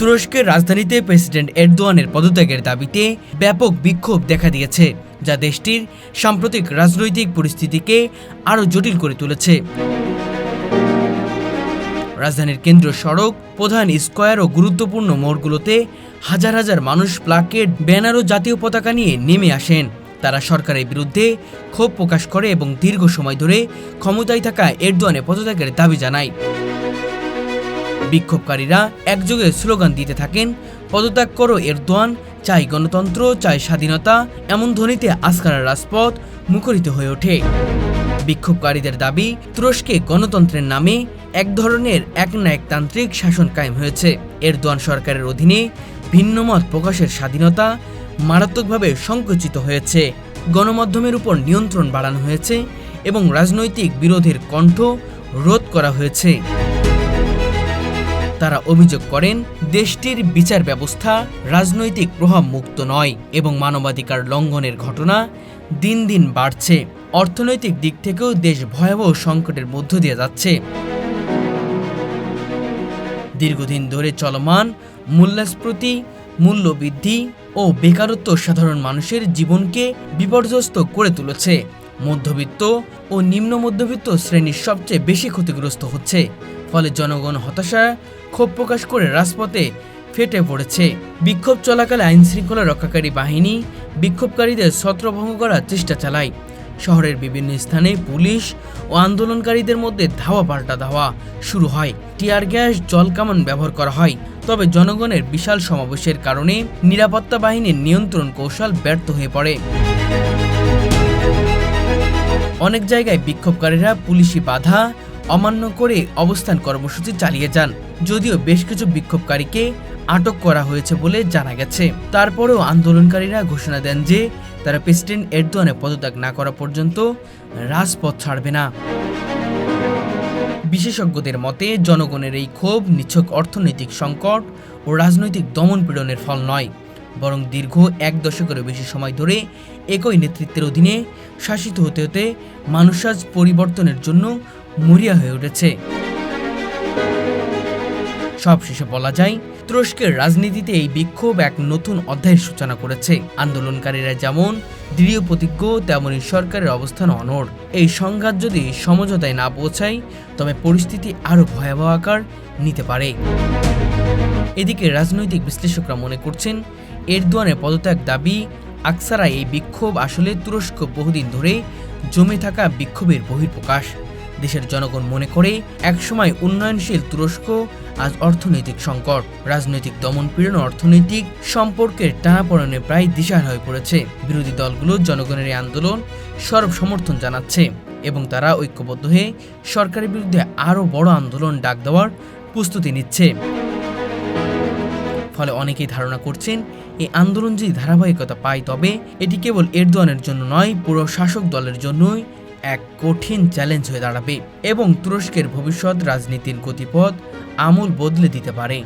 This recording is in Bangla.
তুরস্কের রাজধানীতে প্রেসিডেন্ট এরদোয়ানের পদত্যাগের দাবিতে ব্যাপক বিক্ষোভ দেখা দিয়েছে, যা দেশটির সাম্প্রতিক রাজনৈতিক পরিস্থিতিকে আরও জটিল করে তুলেছে। রাজধানীর কেন্দ্রীয় সড়ক, প্রধান স্কয়ার ও গুরুত্বপূর্ণ মোড়গুলোতে হাজার হাজার মানুষ প্লাকেট, ব্যানার ও জাতীয় পতাকা নিয়ে নেমে আসেন। তারা সরকারের বিরুদ্ধে ক্ষোভ প্রকাশ করে এবং দীর্ঘ সময় ধরে ক্ষমতায় থাকা এরদোয়ানের পদত্যাগের দাবি জানায়। বিক্ষোভকারীরা একযোগে স্লোগান দিতে থাকেন, পদত্যাগ করো এরদোয়ান, চাই গণতন্ত্র, চাই স্বাধীনতা। এমন ধ্বনিতে আস্কারার রাজপথ মুখরিত হয়ে ওঠে। বিক্ষোভকারীদের দাবি, তুরস্কে গণতন্ত্রের নামে এক ধরনের একনায়কতান্ত্রিক শাসন কায়েম হয়েছে। এরদোয়ান সরকারের অধীনে ভিন্নমত প্রকাশের স্বাধীনতা মারাত্মকভাবে সংকুচিত হয়েছে, গণমাধ্যমের উপর নিয়ন্ত্রণ বাড়ানো হয়েছে এবং রাজনৈতিক বিরোধের কণ্ঠ রোধ করা হয়েছে। তারা অভিযোগ করেন, দেশটির বিচার ব্যবস্থা রাজনৈতিক প্রভাব মুক্ত নয় এবং মানবাধিকার লঙ্ঘনের ঘটনা দিন দিন বাড়ছে। অর্থনৈতিক দিক থেকেও দেশ ভয়াবহ সংকটের মধ্য দিয়ে যাচ্ছে। দীর্ঘদিন ধরে চলমান মূল্যস্ফীতি, মূল্যবৃদ্ধি ও বেকারত্ব সাধারণ মানুষের জীবনকে বিপর্যস্ত করে তুলেছে। মধ্যবিত্ত ও নিম্ন মধ্যবিত্ত শ্রেণীর সবচেয়ে বেশি ক্ষতিগ্রস্ত হচ্ছে। ফলে জনগণ হতাশা, ক্ষোভ প্রকাশ করে রাজপথে ফেটে পড়েছে। বিক্ষোভ চলাকালে আইনশৃঙ্খলা রক্ষাকারী বাহিনী বিক্ষোভকারীদের ছত্রভঙ্গ করার চেষ্টা চালায়। শহরের বিভিন্ন স্থানে পুলিশ ও আন্দোলনকারীদের মধ্যে ধাওয়া পাল্টা ধাওয়া শুরু হয়। টিয়ার গ্যাস, জলকামান ব্যবহার করা হয়। তবে জনগণের বিশাল সমাবেশের কারণে নিরাপত্তা বাহিনীর নিয়ন্ত্রণ কৌশল ব্যর্থ হয়ে পড়ে। অনেক জায়গায় বিক্ষোভকারীরা পুলিশি বাধা অমান্য করে অবস্থান কর্মসূচি চালিয়ে যান। যদিও বেশ কিছু বিক্ষোভকারীকে আটক করা হয়েছে বলে জানা গেছে। তারপরেও আন্দোলনকারীরা ঘোষণা দেন যে তারা প্রেসিডেন্ট এরদোয়ানের পদত্যাগ না করা পর্যন্ত রাজপথ ছাড়বে না। বিশেষজ্ঞদের মতে, জনগণের এই ক্ষোভ নিছক অর্থনৈতিক সংকট ও রাজনৈতিক দমনপীড়নের ফল নয়, বরং দীর্ঘ এক দশকেরও বেশি সময় ধরে একই নেতৃত্বের অধীনে শাসিত হতে হতে মানুষ আজ পরিবর্তনের জন্য মরিয়া হয়ে উঠেছে। সবশেষে বলা যায়, তুরস্কের রাজনীতিতে এই বিক্ষোভ এক নতুন অধ্যায়ের সূচনা করেছে। আন্দোলনকারীরা যেমন দৃঢ় প্রতিজ্ঞ, তেমনই সরকারের অবস্থান অনড়। এই সংঘাত যদি সমঝোতায় না পৌঁছায়, তবে পরিস্থিতি আরও ভয়াবহ আকার নিতে পারে। এদিকে রাজনৈতিক বিশ্লেষকরা মনে করছেন, এরদোয়ানের পদত্যাগ দাবি আকসারা এই বিক্ষোভ আসলে তুরস্ক বহুদিন ধরে জমে থাকা বিক্ষোভের বহিঃপ্রকাশ। দেশের জনগণ মনে করে, একসময় উন্নয়নশীল তুরস্ক আজ অর্থনৈতিক সংকট, রাজনৈতিক দমনপীড়ন, অর্থনৈতিক সম্পর্কের টানাপোড়েনে প্রায় দিশাহারা হয়ে পড়েছে। বিরোধী দলগুলো জনগণের এই আন্দোলন সরব সমর্থন জানাচ্ছে এবং তারা ঐক্যবদ্ধ হয়ে সরকারের বিরুদ্ধে আরও বড় আন্দোলন ডাক দেওয়ার প্রস্তুতি নিচ্ছে। ফলে অনেকেই ধারণা করছেন, এই আন্দোলন যদি ধারাবাহিকতা পায়, তবে এটি কেবল এরদোয়ানের জন্য নয়, পুরো শাসক দলের জন্যই এক কঠিন চ্যালেঞ্জ হয়ে দাঁড়াবে এবং তুরস্কের ভবিষ্যৎ রাজনীতির গতিপথ আমূল বদলে দিতে পারে।